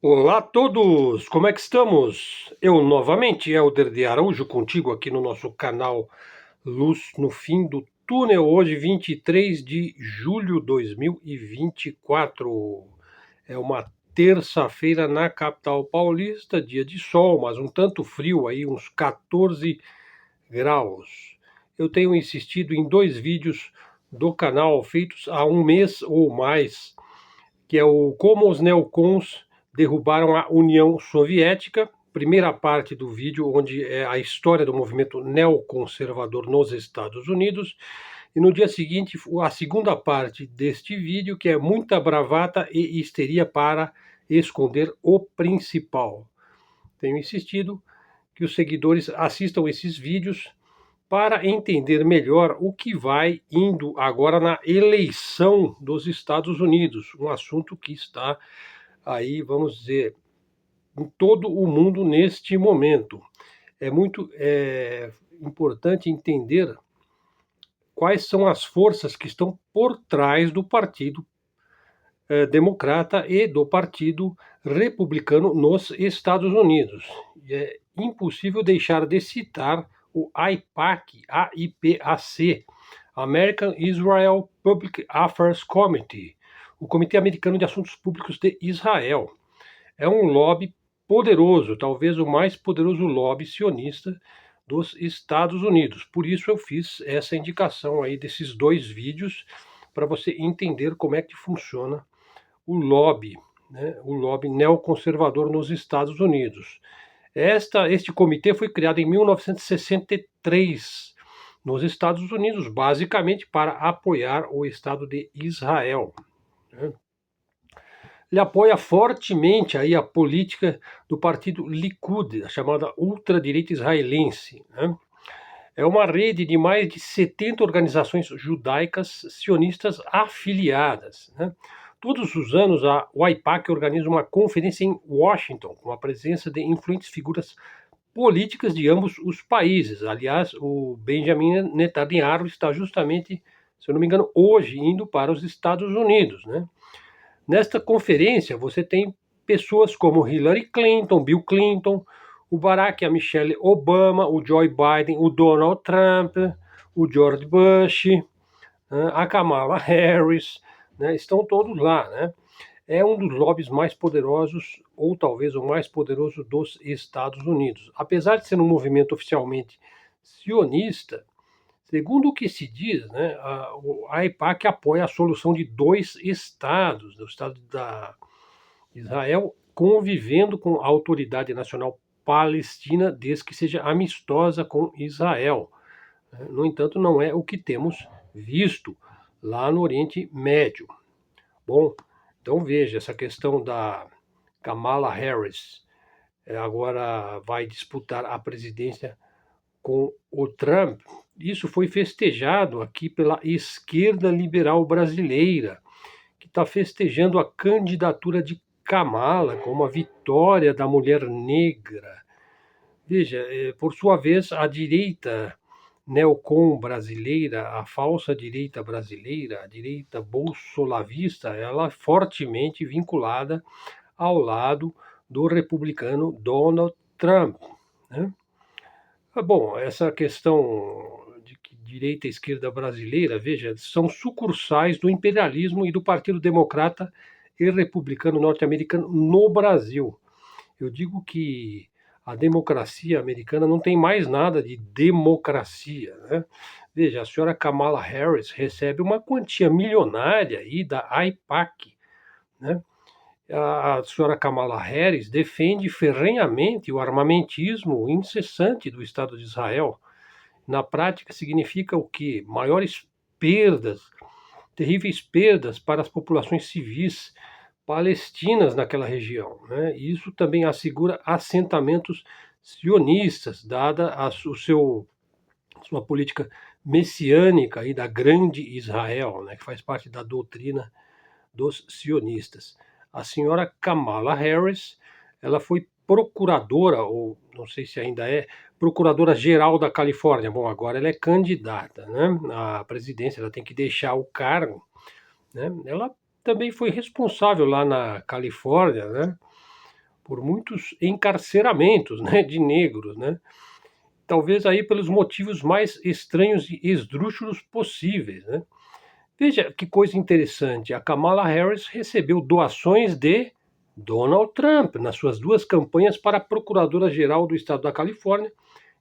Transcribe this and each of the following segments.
Olá a todos, como é que estamos? Eu novamente, Helder de Araújo, contigo aqui no nosso canal Luz no Fim do Túnel, hoje 23 de julho de 2024. É uma terça-feira na capital paulista, dia de sol, mas um tanto frio aí, uns 14 graus. Eu tenho insistido em dois vídeos do canal feitos há um mês ou mais, que é o Como os Neocons Derrubaram a União Soviética. Primeira parte do vídeo, onde é a história do movimento neoconservador nos Estados Unidos. E no dia seguinte, a segunda parte deste vídeo, que é muita bravata e histeria para esconder o principal. Tenho insistido que os seguidores assistam esses vídeos para entender melhor o que vai indo agora na eleição dos Estados Unidos, um assunto que está aí, vamos dizer, em todo o mundo neste momento. É muito importante entender quais são as forças que estão por trás do Partido Democrata e do Partido Republicano nos Estados Unidos. E é impossível deixar de citar o AIPAC, American Israel Public Affairs Committee, o Comitê Americano de Assuntos Públicos de Israel. É um lobby poderoso, talvez o mais poderoso lobby sionista dos Estados Unidos. Por isso eu fiz essa indicação aí desses dois vídeos para você entender como é que funciona o lobby, né, o lobby neoconservador nos Estados Unidos. Este comitê foi criado em 1963 nos Estados Unidos, basicamente para apoiar o Estado de Israel, né? Ele apoia fortemente aí a política do partido Likud, a chamada ultradireita israelense, né? É uma rede de mais de 70 organizações judaicas sionistas afiliadas, né? Todos os anos, o AIPAC organiza uma conferência em Washington, com a presença de influentes figuras políticas de ambos os países. Aliás, o Benjamin Netanyahu está justamente, se eu não me engano, hoje indo para os Estados Unidos, né? Nesta conferência, você tem pessoas como Hillary Clinton, Bill Clinton, o Barack, a Michelle Obama, o Joe Biden, o Donald Trump, o George Bush, né, a Kamala Harris, né, estão todos lá, né? É um dos lobbies mais poderosos, ou talvez o mais poderoso dos Estados Unidos. Apesar de ser um movimento oficialmente sionista, segundo o que se diz, né, a AIPAC apoia a solução de dois estados, do Estado da Israel convivendo com a Autoridade Nacional Palestina, desde que seja amistosa com Israel. No entanto, não é o que temos visto lá no Oriente Médio. Bom, então veja, essa questão da Kamala Harris agora vai disputar a presidência com o Trump. Isso foi festejado aqui pela esquerda liberal brasileira, que está festejando a candidatura de Kamala como a vitória da mulher negra. Veja, por sua vez, a direita neocon brasileira, a falsa direita brasileira, a direita bolsolavista, ela é fortemente vinculada ao lado do republicano Donald Trump, né? Bom, essa questão de direita e esquerda brasileira, veja, são sucursais do imperialismo e do Partido Democrata e Republicano norte-americano no Brasil. Eu digo que a democracia americana não tem mais nada de democracia, né? Veja, a senhora Kamala Harris recebe uma quantia milionária aí da AIPAC, né? A senhora Kamala Harris defende ferrenhamente o armamentismo incessante do Estado de Israel. Na prática, significa o quê? Maiores perdas, terríveis perdas para as populações civis palestinas naquela região, né? E isso também assegura assentamentos sionistas, dada sua política messiânica e da grande Israel, né, que faz parte da doutrina dos sionistas. A senhora Kamala Harris, ela foi procuradora, ou não sei se ainda é, procuradora-geral da Califórnia. Bom, agora ela é candidata, né, à presidência, ela tem que deixar o cargo, né? Ela também foi responsável lá na Califórnia, né, por muitos encarceramentos, né, de negros, né? Talvez aí pelos motivos mais estranhos e esdrúxulos possíveis, né? Veja que coisa interessante, a Kamala Harris recebeu doações de Donald Trump nas suas duas campanhas para procuradora-geral do estado da Califórnia,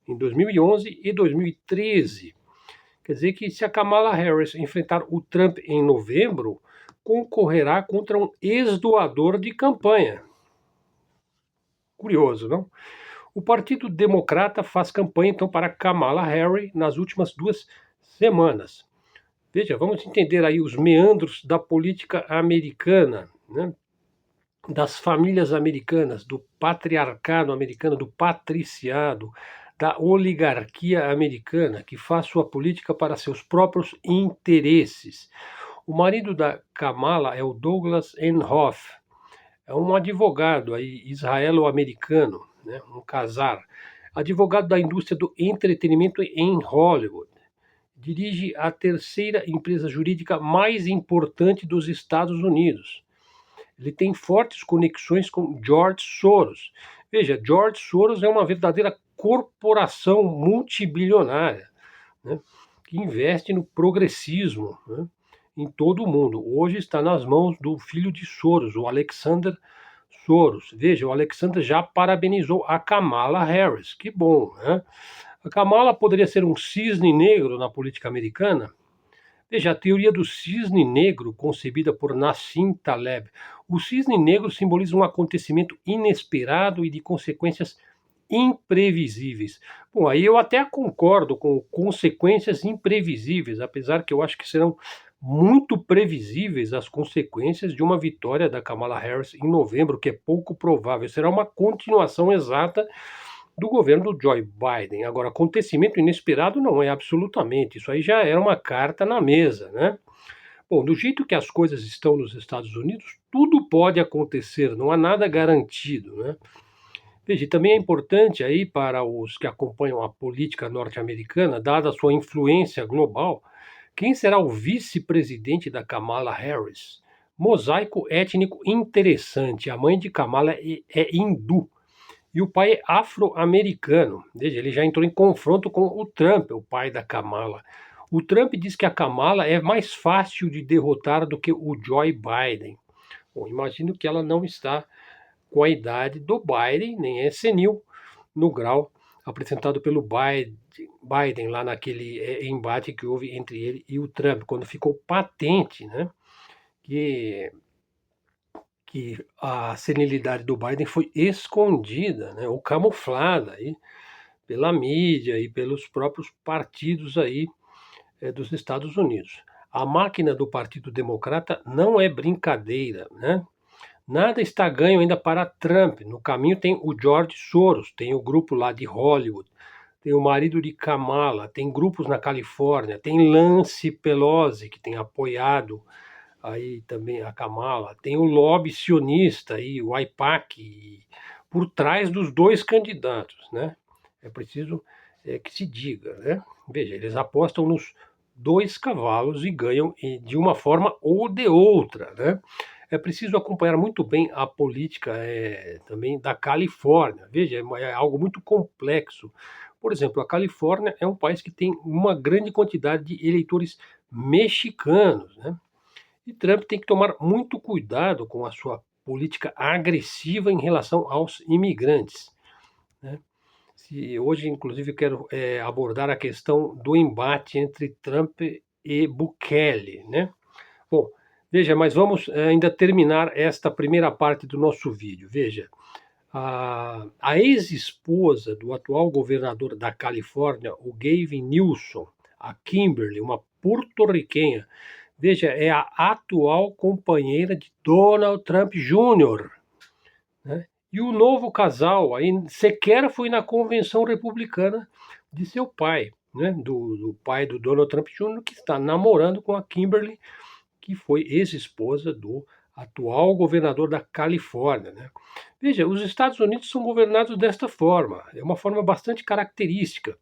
em 2011 e 2013. Quer dizer que se a Kamala Harris enfrentar o Trump em novembro, concorrerá contra um ex-doador de campanha. Curioso, não? O Partido Democrata faz campanha então para Kamala Harris nas últimas 2 semanas. Veja, vamos entender aí os meandros da política americana, né? Das famílias americanas, do patriarcado americano, do patriciado, da oligarquia americana, que faz sua política para seus próprios interesses. O marido da Kamala é o Douglas Emhoff, é um advogado aí israelo-americano, né, um casar, advogado da indústria do entretenimento em Hollywood. Dirige a terceira empresa jurídica mais importante dos Estados Unidos. Ele tem fortes conexões com George Soros. Veja, George Soros é uma verdadeira corporação multibilionária, né, que investe no progressismo, né, em todo o mundo. Hoje está nas mãos do filho de Soros, o Alexander Soros. Veja, o Alexander já parabenizou a Kamala Harris. Que bom, né? A Kamala poderia ser um cisne negro na política americana? Veja, a teoria do cisne negro, concebida por Nassim Taleb. O cisne negro simboliza um acontecimento inesperado e de consequências imprevisíveis. Bom, aí eu até concordo com consequências imprevisíveis, apesar que eu acho que serão muito previsíveis as consequências de uma vitória da Kamala Harris em novembro, que é pouco provável. Será uma continuação exata do governo do Joe Biden. Agora, acontecimento inesperado não é absolutamente. Isso aí já era uma carta na mesa, né? Bom, do jeito que as coisas estão nos Estados Unidos, tudo pode acontecer, não há nada garantido, né? Veja, e também é importante aí para os que acompanham a política norte-americana, dada a sua influência global, quem será o vice-presidente da Kamala Harris? Mosaico étnico interessante. A mãe de Kamala é hindu e o pai é afro-americano. Veja, ele já entrou em confronto com o Trump, o pai da Kamala. O Trump diz que a Kamala é mais fácil de derrotar do que o Joe Biden. Bom, imagino que ela não está com a idade do Biden, nem é senil no grau apresentado pelo Biden lá naquele embate que houve entre ele e o Trump, quando ficou patente, né, que a senilidade do Biden foi escondida, né, ou camuflada aí pela mídia e pelos próprios partidos aí dos Estados Unidos. A máquina do Partido Democrata não é brincadeira, né? Nada está ganho ainda para Trump. No caminho tem o George Soros, tem o grupo lá de Hollywood, tem o marido de Kamala, tem grupos na Califórnia, tem Nancy Pelosi, que tem apoiado aí também a Kamala, tem o lobby sionista aí, o AIPAC, por trás dos dois candidatos, né? É preciso que se diga, né? Veja, eles apostam nos dois cavalos e ganham de uma forma ou de outra, né? É preciso acompanhar muito bem a política também da Califórnia. Veja, é algo muito complexo. Por exemplo, a Califórnia é um país que tem uma grande quantidade de eleitores mexicanos, né? E Trump tem que tomar muito cuidado com a sua política agressiva em relação aos imigrantes, né? Hoje, inclusive, eu quero abordar a questão do embate entre Trump e Bukele, né? Bom, veja, mas vamos ainda terminar esta primeira parte do nosso vídeo. Veja, a ex-esposa do atual governador da Califórnia, o Gavin Newsom, a Kimberly, uma porto-riquenha, veja, é a atual companheira de Donald Trump Jr., né? E o novo casal aí sequer foi na convenção republicana de seu pai, né? Do pai do Donald Trump Jr., que está namorando com a Kimberly, que foi ex-esposa do atual governador da Califórnia, né? Veja, os Estados Unidos são governados desta forma, é uma forma bastante característica.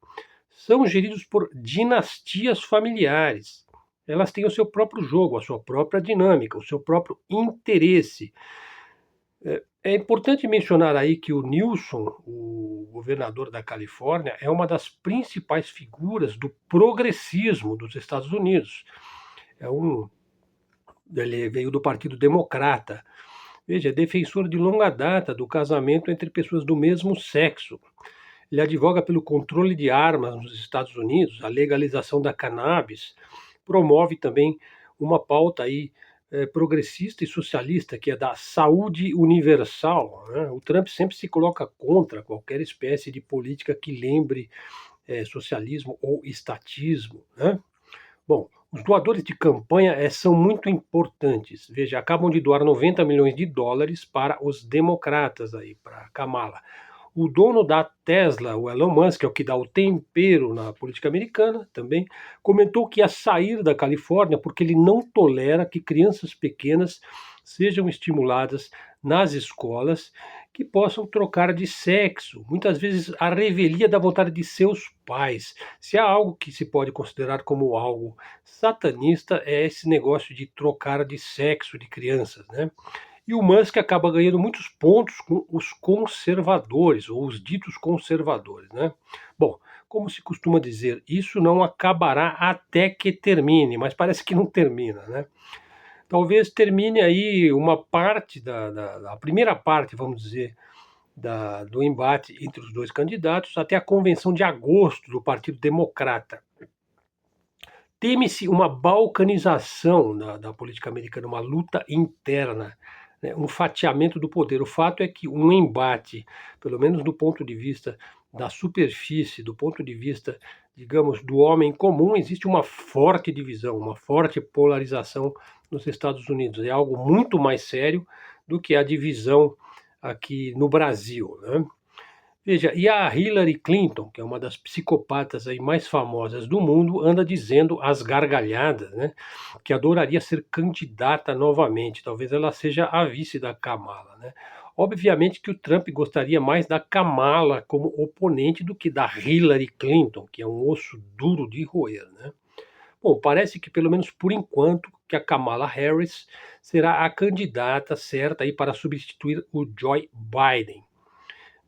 São geridos por dinastias familiares. Elas têm o seu próprio jogo, a sua própria dinâmica, o seu próprio interesse. É importante mencionar aí que o Newsom, o governador da Califórnia, é uma das principais figuras do progressismo dos Estados Unidos. É um, ele veio do Partido Democrata. Veja, é defensor de longa data do casamento entre pessoas do mesmo sexo. Ele advoga pelo controle de armas nos Estados Unidos, a legalização da cannabis, promove também uma pauta aí progressista e socialista, que é da saúde universal, né? O Trump sempre se coloca contra qualquer espécie de política que lembre socialismo ou estatismo, né? Bom, os doadores de campanha são muito importantes. Veja, acabam de doar 90 milhões de dólares para os democratas aí, para Kamala. O dono da Tesla, o Elon Musk, é o que dá o tempero na política americana também, comentou que ia sair da Califórnia porque ele não tolera que crianças pequenas sejam estimuladas nas escolas que possam trocar de sexo, muitas vezes a revelia da vontade de seus pais. Se há algo que se pode considerar como algo satanista, é esse negócio de trocar de sexo de crianças, né? E o Musk acaba ganhando muitos pontos com os conservadores, ou os ditos conservadores, né? Bom, como se costuma dizer, isso não acabará até que termine, mas parece que não termina, né? Talvez termine aí uma parte da primeira parte, vamos dizer, do embate entre os dois candidatos, até a convenção de agosto do Partido Democrata. Teme-se uma balcanização da política americana, uma luta interna, né, um fatiamento do poder. O fato é que um embate, pelo menos do ponto de vista da superfície, do ponto de vista, digamos, do homem comum, existe uma forte divisão, uma forte polarização nos Estados Unidos. É algo muito mais sério do que a divisão aqui no Brasil, né? Veja, e a Hillary Clinton, que é uma das psicopatas aí mais famosas do mundo, anda dizendo às gargalhadas, né, que adoraria ser candidata novamente. Talvez ela seja a vice da Kamala, né? Obviamente que o Trump gostaria mais da Kamala como oponente do que da Hillary Clinton, que é um osso duro de roer, né? Bom, parece que pelo menos por enquanto que a Kamala Harris será a candidata certa aí para substituir o Joe Biden.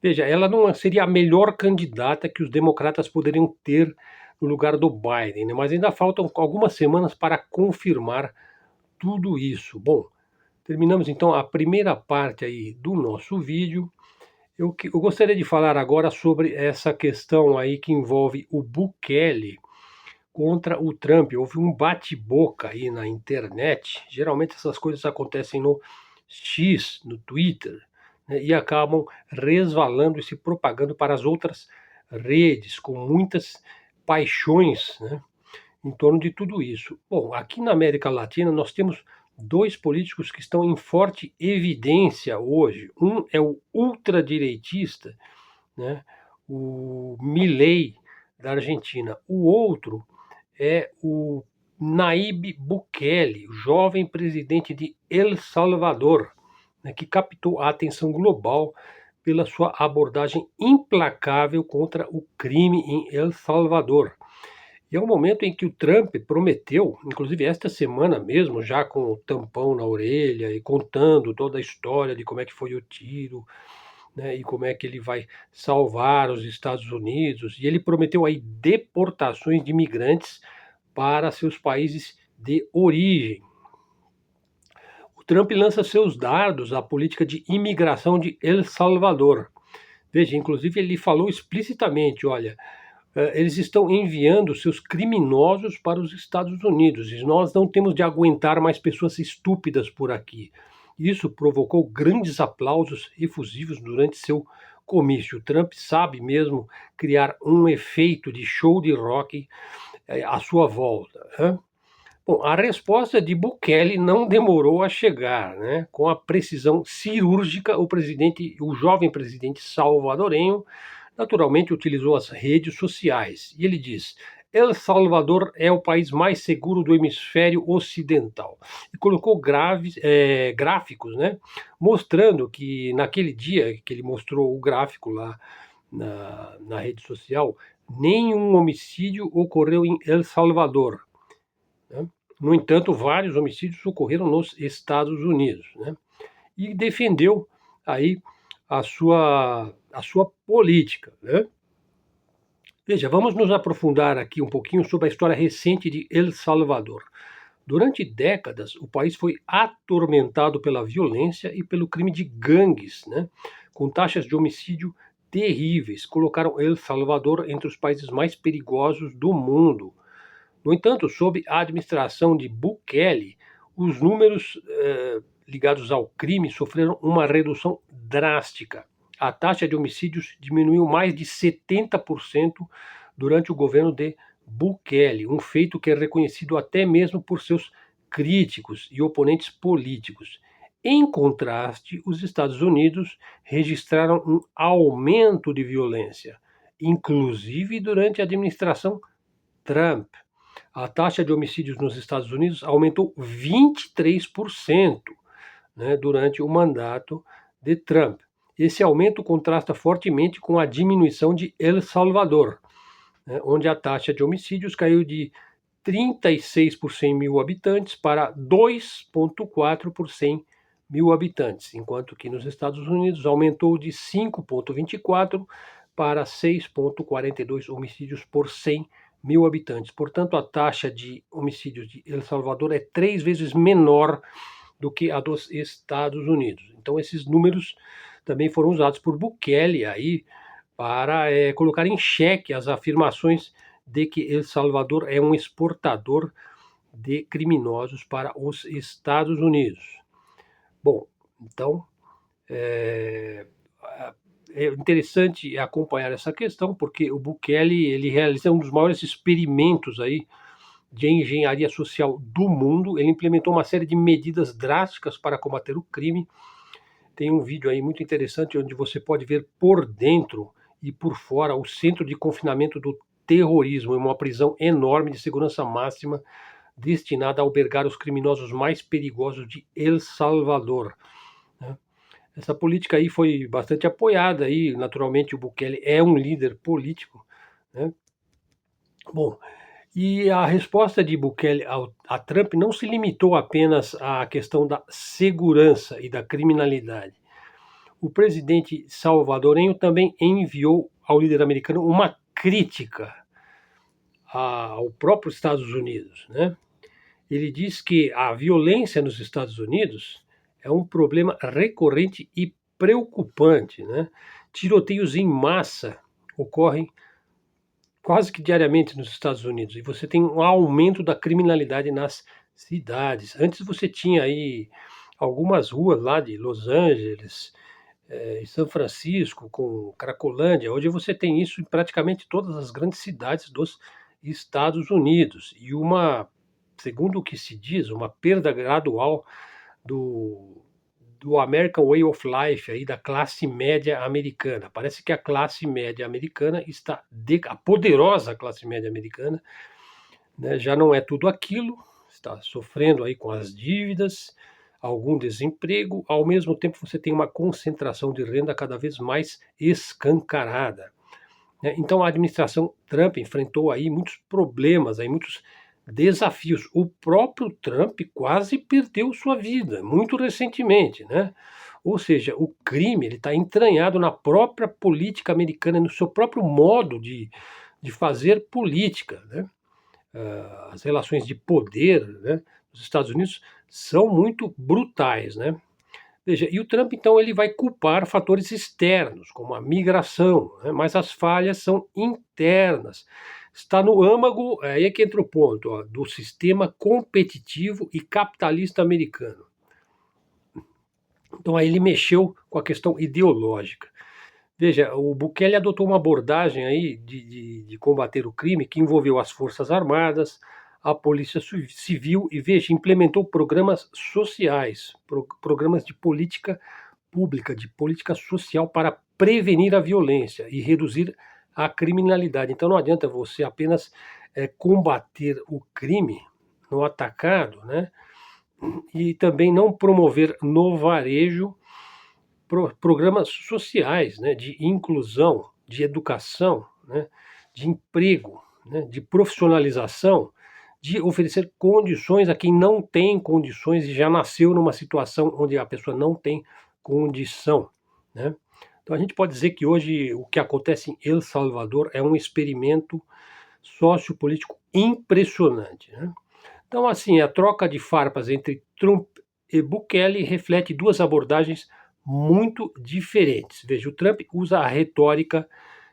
Veja, ela não seria a melhor candidata que os democratas poderiam ter no lugar do Biden, né? Mas ainda faltam algumas semanas para confirmar tudo isso. Bom, terminamos então a primeira parte aí do nosso vídeo. Eu gostaria de falar agora sobre essa questão aí que envolve o Bukele contra o Trump. Houve um bate-boca aí na internet. Geralmente essas coisas acontecem no X, no Twitter, né, e acabam resvalando e se propagando para as outras redes, com muitas paixões, né, em torno de tudo isso. Bom, aqui na América Latina nós temos dois políticos que estão em forte evidência hoje. Um é o ultradireitista, né, o Milei, da Argentina. O outro é o Nayib Bukele, o jovem presidente de El Salvador, né, que captou a atenção global pela sua abordagem implacável contra o crime em El Salvador. E é um momento em que o Trump prometeu, inclusive esta semana mesmo, já com o tampão na orelha e contando toda a história de como é que foi o tiro, né, e como é que ele vai salvar os Estados Unidos. E ele prometeu aí deportações de imigrantes para seus países de origem. O Trump lança seus dardos à política de imigração de El Salvador. Veja, inclusive ele falou explicitamente, olha, eles estão enviando seus criminosos para os Estados Unidos e nós não temos de aguentar mais pessoas estúpidas por aqui. Isso provocou grandes aplausos efusivos durante seu comício. O Trump sabe mesmo criar um efeito de show de rock à sua volta, né? Bom, a resposta de Bukele não demorou a chegar, né? Com a precisão cirúrgica, o jovem presidente salvadorenho, naturalmente utilizou as redes sociais. E ele diz: El Salvador é o país mais seguro do hemisfério ocidental. E colocou gráficos, né? Mostrando que naquele dia que ele mostrou o gráfico lá na rede social, nenhum homicídio ocorreu em El Salvador, né? No entanto, vários homicídios ocorreram nos Estados Unidos, né? E defendeu aí a sua política, né? Veja, vamos nos aprofundar aqui um pouquinho sobre a história recente de El Salvador. Durante décadas, o país foi atormentado pela violência e pelo crime de gangues, né? Com taxas de homicídio terríveis. Colocaram El Salvador entre os países mais perigosos do mundo. No entanto, sob a administração de Bukele, os números ligados ao crime sofreram uma redução drástica. A taxa de homicídios diminuiu mais de 70% durante o governo de Bukele, um feito que é reconhecido até mesmo por seus críticos e oponentes políticos. Em contraste, os Estados Unidos registraram um aumento de violência, inclusive durante a administração Trump. A taxa de homicídios nos Estados Unidos aumentou 23%, né, durante o mandato de Trump. Esse aumento contrasta fortemente com a diminuição de El Salvador, né, onde a taxa de homicídios caiu de 36 por 100 mil habitantes para 2,4 por 100 mil habitantes, enquanto que nos Estados Unidos aumentou de 5,24 para 6,42 homicídios por 100 mil habitantes. Portanto, a taxa de homicídios de El Salvador é 3 vezes menor do que a dos Estados Unidos. Então, esses números também foram usados por Bukele aí para colocar em xeque as afirmações de que El Salvador é um exportador de criminosos para os Estados Unidos. Bom, então é interessante acompanhar essa questão, porque o Bukele ele realiza um dos maiores experimentos aí de engenharia social do mundo. Ele implementou uma série de medidas drásticas para combater o crime. Tem um vídeo aí muito interessante onde você pode ver por dentro e por fora o centro de confinamento do terrorismo, uma prisão enorme de segurança máxima destinada a albergar os criminosos mais perigosos de El Salvador, né? Essa política aí foi bastante apoiada aí, naturalmente o Bukele é um líder político, né? Bom, e a resposta de Bukele a Trump não se limitou apenas à questão da segurança e da criminalidade. O presidente salvadorenho também enviou ao líder americano uma crítica ao próprio Estados Unidos, né? Ele diz que a violência nos Estados Unidos é um problema recorrente e preocupante, né? Tiroteios em massa ocorrem quase que diariamente nos Estados Unidos e você tem um aumento da criminalidade nas cidades. Antes você tinha aí algumas ruas lá de Los Angeles, em São Francisco, com Cracolândia. Hoje você tem isso em praticamente todas as grandes cidades dos Estados Unidos. E segundo o que se diz, uma perda gradual do American Way of Life, aí, da classe média americana. Parece que a classe média americana a poderosa classe média americana, né, já não é tudo aquilo, está sofrendo aí com as dívidas, algum desemprego, ao mesmo tempo você tem uma concentração de renda cada vez mais escancarada, né? Então a administração Trump enfrentou aí muitos problemas, aí muitos desafios. O próprio Trump quase perdeu sua vida, muito recentemente, né? Ou seja, o crime está entranhado na própria política americana, no seu próprio modo de fazer política, né? As relações de poder, né, nos Estados Unidos são muito brutais, né? Veja, e o Trump, então, ele vai culpar fatores externos, como a migração, né, mas as falhas são internas. Está no âmago, aí é que entra o ponto, ó, do sistema competitivo e capitalista americano. Então, aí ele mexeu com a questão ideológica. Veja, o Bukele adotou uma abordagem aí de combater o crime que envolveu as Forças Armadas, a Polícia Civil e, veja, implementou programas sociais, programas de política pública, de política social para prevenir a violência e reduzir a criminalidade. Então não adianta você apenas combater o crime no atacado, né? E também não promover no varejo programas sociais, né, de inclusão, de educação, né, de emprego, né, de profissionalização, de oferecer condições a quem não tem condições e já nasceu numa situação onde a pessoa não tem condição, né? Então a gente pode dizer que hoje o que acontece em El Salvador é um experimento sociopolítico impressionante, né? Então, assim, a troca de farpas entre Trump e Bukele reflete duas abordagens muito diferentes. Veja, o Trump usa a retórica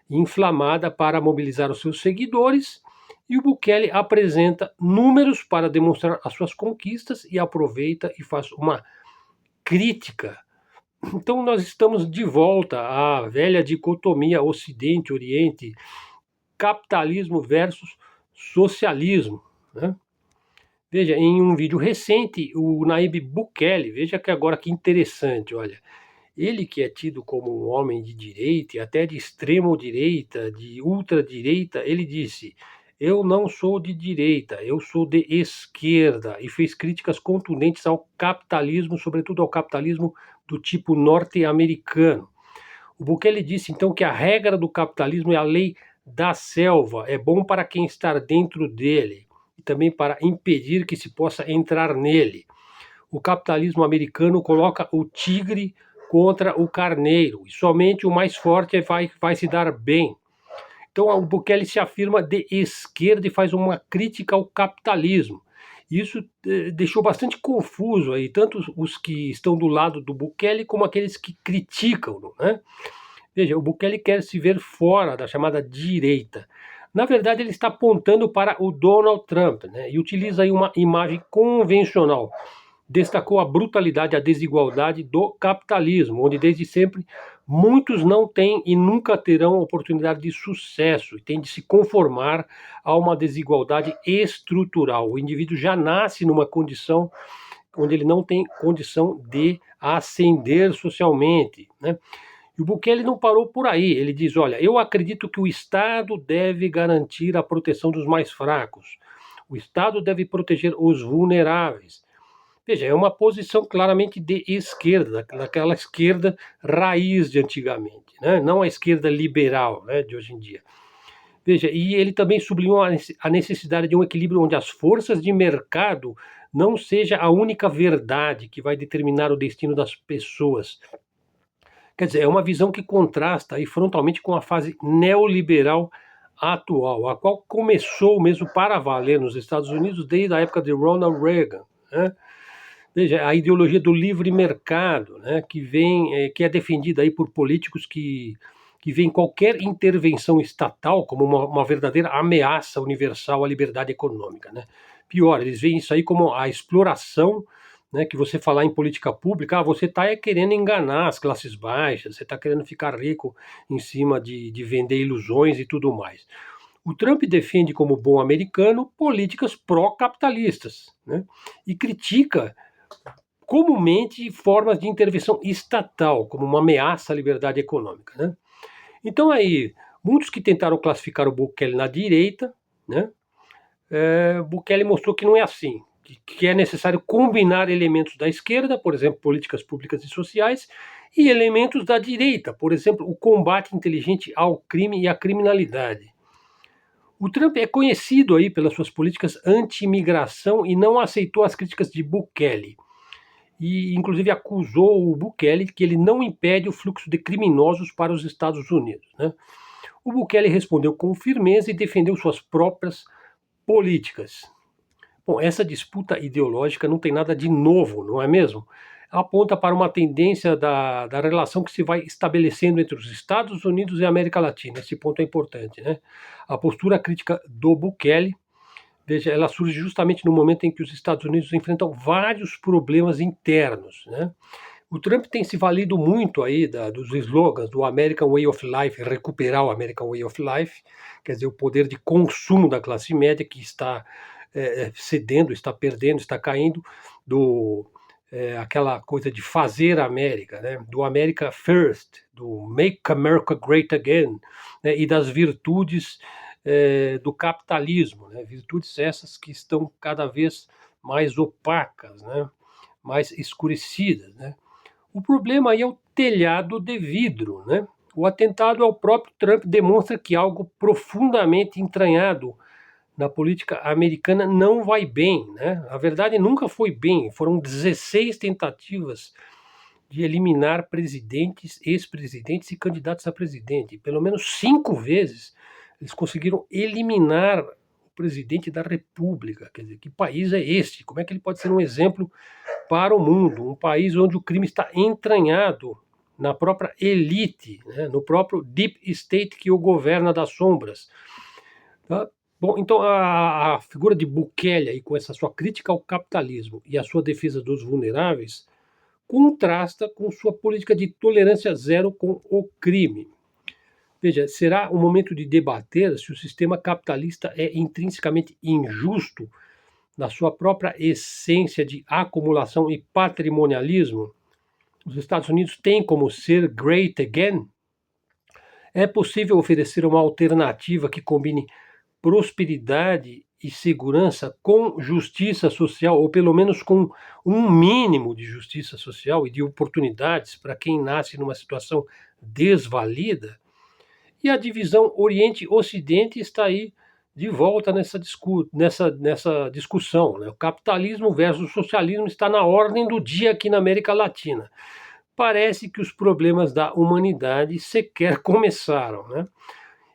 inflamada para mobilizar os seus seguidores e o Bukele apresenta números para demonstrar as suas conquistas e aproveita e faz uma crítica. Então, nós estamos de volta à velha dicotomia Ocidente-Oriente, capitalismo versus socialismo, né? Veja, em um vídeo recente, o Nayib Bukele, veja que agora que interessante, olha, ele que é tido como um homem de direita, e até de extrema direita, de ultradireita, ele disse: eu não sou de direita, eu sou de esquerda, e fez críticas contundentes ao capitalismo, sobretudo ao capitalismo do tipo norte-americano. O Bukele disse então que a regra do capitalismo é a lei da selva, é bom para quem está dentro dele e também para impedir que se possa entrar nele. O capitalismo americano coloca o tigre contra o carneiro e somente o mais forte vai se dar bem. Então o Bukele se afirma de esquerda e faz uma crítica ao capitalismo. Isso deixou bastante confuso aí, tanto os que estão do lado do Bukele como aqueles que criticam, né? Veja, o Bukele quer se ver fora da chamada direita. Na verdade, ele está apontando para o Donald Trump, né, e utiliza aí uma imagem convencional. Destacou a brutalidade, a desigualdade do capitalismo, onde desde sempre muitos não têm e nunca terão oportunidade de sucesso e têm de se conformar a uma desigualdade estrutural. O indivíduo já nasce numa condição onde ele não tem condição de ascender socialmente, né? E o Bukele não parou por aí. Ele diz: olha, eu acredito que o Estado deve garantir a proteção dos mais fracos. O Estado deve proteger os vulneráveis. Veja, é uma posição claramente de esquerda, daquela esquerda raiz de antigamente, né? Não a esquerda liberal, né, de hoje em dia. Veja, e ele também sublinhou a necessidade de um equilíbrio onde as forças de mercado não seja a única verdade que vai determinar o destino das pessoas. Quer dizer, é uma visão que contrasta aí frontalmente com a fase neoliberal atual, a qual começou mesmo para valer nos Estados Unidos desde a época de Ronald Reagan, né? Veja, a ideologia do livre mercado, né, que é defendida aí por políticos que veem qualquer intervenção estatal como uma verdadeira ameaça universal à liberdade econômica, né? Pior, eles veem isso aí como a exploração, né, que você falar em política pública, você está querendo enganar as classes baixas, você está querendo ficar rico em cima de vender ilusões e tudo mais. O Trump defende, como bom americano, políticas pró-capitalistas, né, e critica comumente formas de intervenção estatal, como uma ameaça à liberdade econômica, né? Então aí, muitos que tentaram classificar o Bukele na direita, né, Bukele mostrou que não é assim, que é necessário combinar elementos da esquerda, por exemplo, políticas públicas e sociais, e elementos da direita, por exemplo, o combate inteligente ao crime e à criminalidade. O Trump é conhecido aí pelas suas políticas anti-imigração e não aceitou as críticas de Bukele. E, inclusive, acusou o Bukele que ele não impede o fluxo de criminosos para os Estados Unidos, né? O Bukele respondeu com firmeza e defendeu suas próprias políticas. Bom, essa disputa ideológica não tem nada de novo, não é mesmo? Aponta para uma tendência da relação que se vai estabelecendo entre os Estados Unidos e a América Latina. Esse ponto é importante, né? A postura crítica do Bukele, veja, ela surge justamente no momento em que os Estados Unidos enfrentam vários problemas internos, né? O Trump tem se valido muito aí dos slogans do American Way of Life, recuperar o American Way of Life, quer dizer, o poder de consumo da classe média que está cedendo, está perdendo, está caindo, aquela coisa de fazer a América, né? Do America First, do Make America Great Again, né? E das virtudes do capitalismo, né? Virtudes essas que estão cada vez mais opacas, né? Mais escurecidas, né? O problema aí é o telhado de vidro, né? O atentado ao próprio Trump demonstra que algo profundamente entranhado na política americana não vai bem, né? A verdade nunca foi bem. Foram 16 tentativas de eliminar presidentes, ex-presidentes e candidatos a presidente. Pelo menos 5 vezes eles conseguiram eliminar o presidente da República. Quer dizer, que país é este? Como é que ele pode ser um exemplo para o mundo? Um país onde o crime está entranhado na própria elite, né? No próprio deep state que o governa das sombras. Tá? Bom, então a figura de Bukele, aí, com essa sua crítica ao capitalismo e a sua defesa dos vulneráveis, contrasta com sua política de tolerância zero com o crime. Veja, será o momento de debater se o sistema capitalista é intrinsecamente injusto na sua própria essência de acumulação e patrimonialismo? Os Estados Unidos têm como ser great again? É possível oferecer uma alternativa que combine prosperidade e segurança com justiça social, ou pelo menos com um mínimo de justiça social e de oportunidades para quem nasce numa situação desvalida? E a divisão Oriente-Ocidente está aí de volta nessa discussão, né? O capitalismo versus o socialismo está na ordem do dia aqui na América Latina. Parece que os problemas da humanidade sequer começaram, né?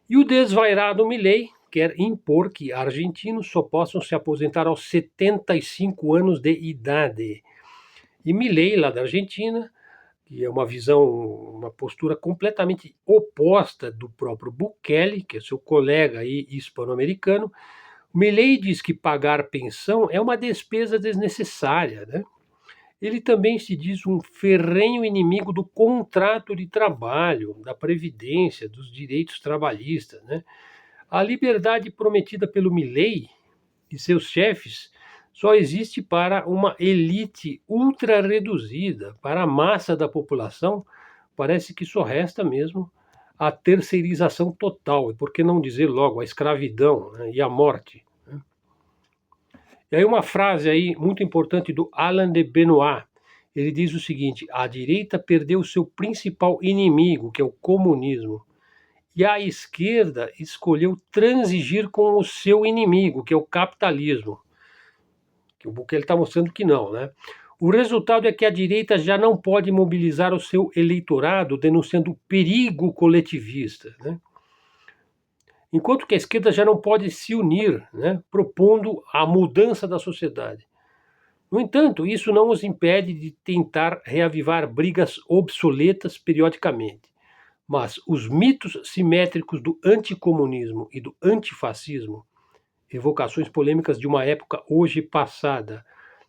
E o desvairado Milei quer impor que argentinos só possam se aposentar aos 75 anos de idade. E Milei, lá da Argentina, que é uma visão, uma postura completamente oposta do próprio Bukele, que é seu colega aí hispano-americano, Milei diz que pagar pensão é uma despesa desnecessária, né? Ele também se diz um ferrenho inimigo do contrato de trabalho, da previdência, dos direitos trabalhistas, né? A liberdade prometida pelo Milei e seus chefes só existe para uma elite ultra reduzida. Para a massa da população, parece que só resta mesmo a terceirização total, e por que não dizer logo a escravidão, né, e a morte. Né? E aí uma frase aí muito importante do Alain de Benoit. Ele diz o seguinte: a direita perdeu seu principal inimigo, que é o comunismo. E a esquerda escolheu transigir com o seu inimigo, que é o capitalismo. Que o Bukele está mostrando que não, né? O resultado é que a direita já não pode mobilizar o seu eleitorado denunciando o perigo coletivista, né? Enquanto que a esquerda já não pode se unir, né, propondo a mudança da sociedade. No entanto, isso não os impede de tentar reavivar brigas obsoletas periodicamente. Mas os mitos simétricos do anticomunismo e do antifascismo, evocações polêmicas de uma época hoje passada,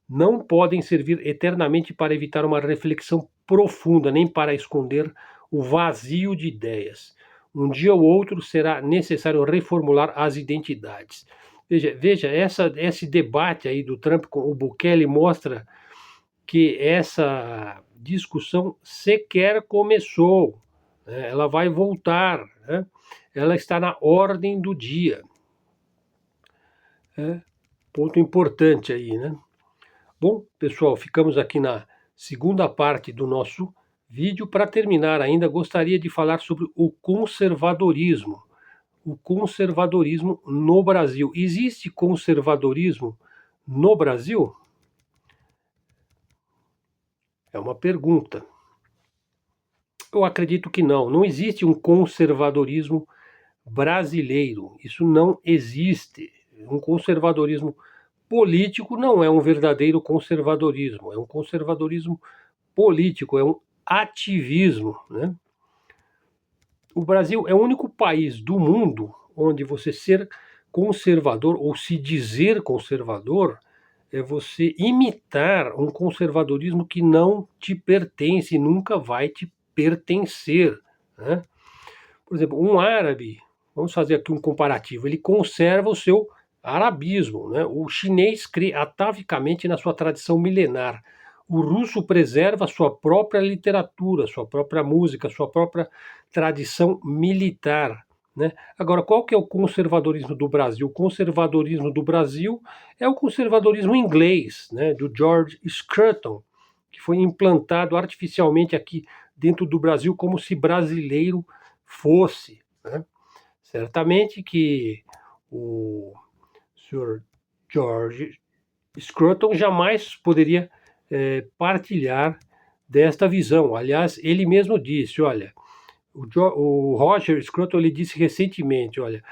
não podem servir eternamente para evitar uma reflexão profunda, nem para esconder o vazio de ideias. Um dia ou outro será necessário reformular as identidades. Veja esse debate aí do Trump com o Bukele mostra que essa discussão sequer começou. Né? Ela vai voltar, né? Ela está na ordem do dia. Ponto importante aí, né? Bom, pessoal, ficamos aqui na segunda parte do nosso vídeo. Para terminar ainda, gostaria de falar sobre o conservadorismo. O conservadorismo no Brasil. Existe conservadorismo no Brasil? É uma pergunta. Eu acredito que não. Não existe um conservadorismo brasileiro. Isso não existe. Um conservadorismo político não é um verdadeiro conservadorismo. É um conservadorismo político, é um ativismo, né? O Brasil é o único país do mundo onde você ser conservador ou se dizer conservador é você imitar um conservadorismo que não te pertence e nunca vai te pertencer, né? Por exemplo, um árabe, vamos fazer aqui um comparativo, ele conserva o seu arabismo, né? O chinês crê atavicamente na sua tradição milenar. O russo preserva sua própria literatura, sua própria música, sua própria tradição militar, né? Agora, qual que é o conservadorismo do Brasil? O conservadorismo do Brasil é o conservadorismo inglês, né? Do George Scruton, que foi implantado artificialmente aqui dentro do Brasil como se brasileiro fosse, né? Certamente que o Sr. George Scruton jamais poderia partilhar desta visão. Aliás, ele mesmo disse, olha, o Roger Scruton, ele disse recentemente, olha,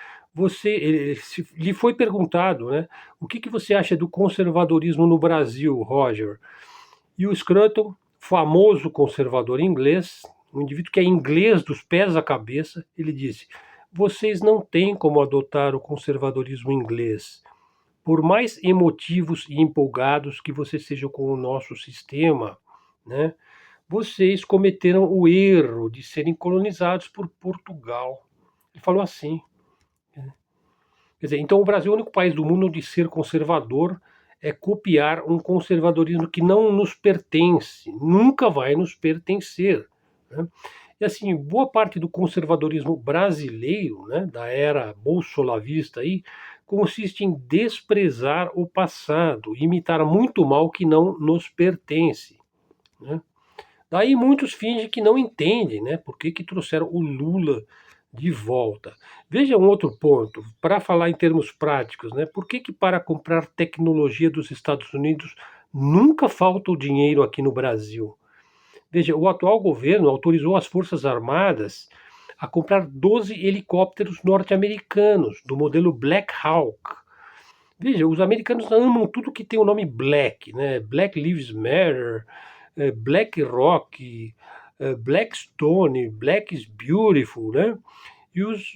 lhe foi perguntado, né, o que você acha do conservadorismo no Brasil, Roger? E o Scruton, famoso conservador inglês, um indivíduo que é inglês dos pés à cabeça, ele disse: vocês não têm como adotar o conservadorismo inglês. Por mais emotivos e empolgados que vocês sejam com o nosso sistema, né, vocês cometeram o erro de serem colonizados por Portugal. Ele falou assim. Quer dizer, então o Brasil é o único país do mundo onde ser conservador é copiar um conservadorismo que não nos pertence, nunca vai nos pertencer. Né? E assim, boa parte do conservadorismo brasileiro, né, da era bolsolavista aí, consiste em desprezar o passado, imitar muito mal o que não nos pertence. Né? Daí muitos fingem que não entendem, né, por que trouxeram o Lula de volta. Veja um outro ponto, para falar em termos práticos, né? Por que para comprar tecnologia dos Estados Unidos nunca falta o dinheiro aqui no Brasil? Veja, o atual governo autorizou as Forças Armadas a comprar 12 helicópteros norte-americanos do modelo Black Hawk. Veja, os americanos amam tudo que tem o nome Black, né? Black Lives Matter, Black Rock, Blackstone, Black is Beautiful, né? E os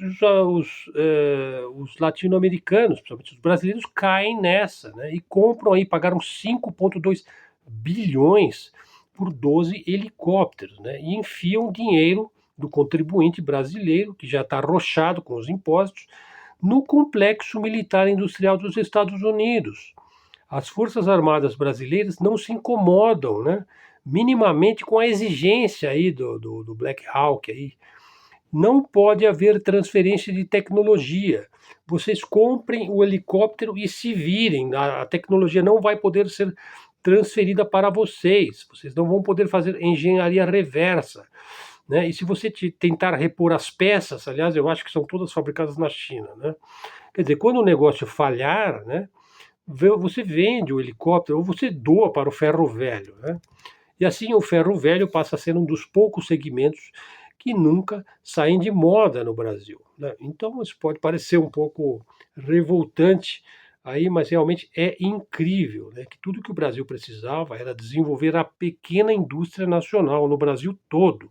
latino-americanos, principalmente os brasileiros, caem nessa, né? E compram aí, pagaram 5,2 bilhões por 12 helicópteros, né? E enfiam dinheiro do contribuinte brasileiro, que já está arrochado com os impostos, no complexo militar industrial dos Estados Unidos. As Forças Armadas brasileiras não se incomodam, né, minimamente com a exigência aí do Black Hawk. Aí. Não pode haver transferência de tecnologia. Vocês comprem o helicóptero e se virem. A tecnologia não vai poder ser transferida para vocês. Vocês não vão poder fazer engenharia reversa. Né? E se você tentar repor as peças, aliás, eu acho que são todas fabricadas na China. Né? Quer dizer, quando o negócio falhar, né, você vende o helicóptero ou você doa para o ferro velho. Né? E assim o ferro velho passa a ser um dos poucos segmentos que nunca saem de moda no Brasil. Né? Então isso pode parecer um pouco revoltante, aí, mas realmente é incrível, né? Que tudo que o Brasil precisava era desenvolver a pequena indústria nacional no Brasil todo,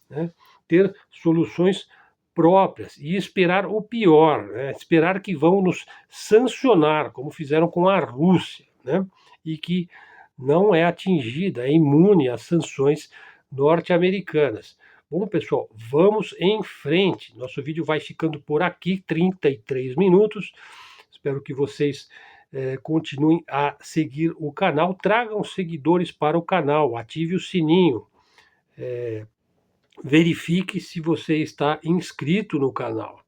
né? Ter soluções próprias e esperar o pior, né? Esperar que vão nos sancionar, como fizeram com a Rússia, né? E que não é atingida, é imune às sanções norte-americanas. Bom, pessoal, vamos em frente. Nosso vídeo vai ficando por aqui, 33 minutos. Espero que vocês continuem a seguir o canal. Tragam seguidores para o canal, ative o sininho. Verifique se você está inscrito no canal.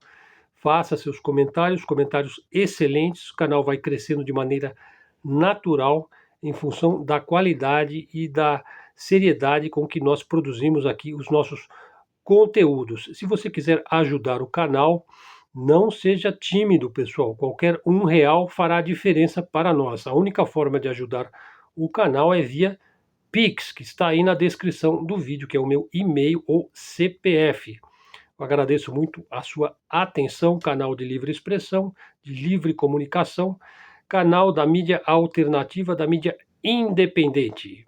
Faça seus comentários excelentes. O canal vai crescendo de maneira natural em função da qualidade e da seriedade com que nós produzimos aqui os nossos conteúdos. Se você quiser ajudar o canal, não seja tímido, pessoal. Qualquer R$ 1 fará diferença para nós. A única forma de ajudar o canal é via Pix, que está aí na descrição do vídeo, que é o meu e-mail ou CPF. Eu agradeço muito a sua atenção, canal de livre expressão, de livre comunicação, canal da mídia alternativa, da mídia independente.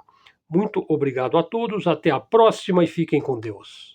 Muito obrigado a todos, até a próxima e fiquem com Deus.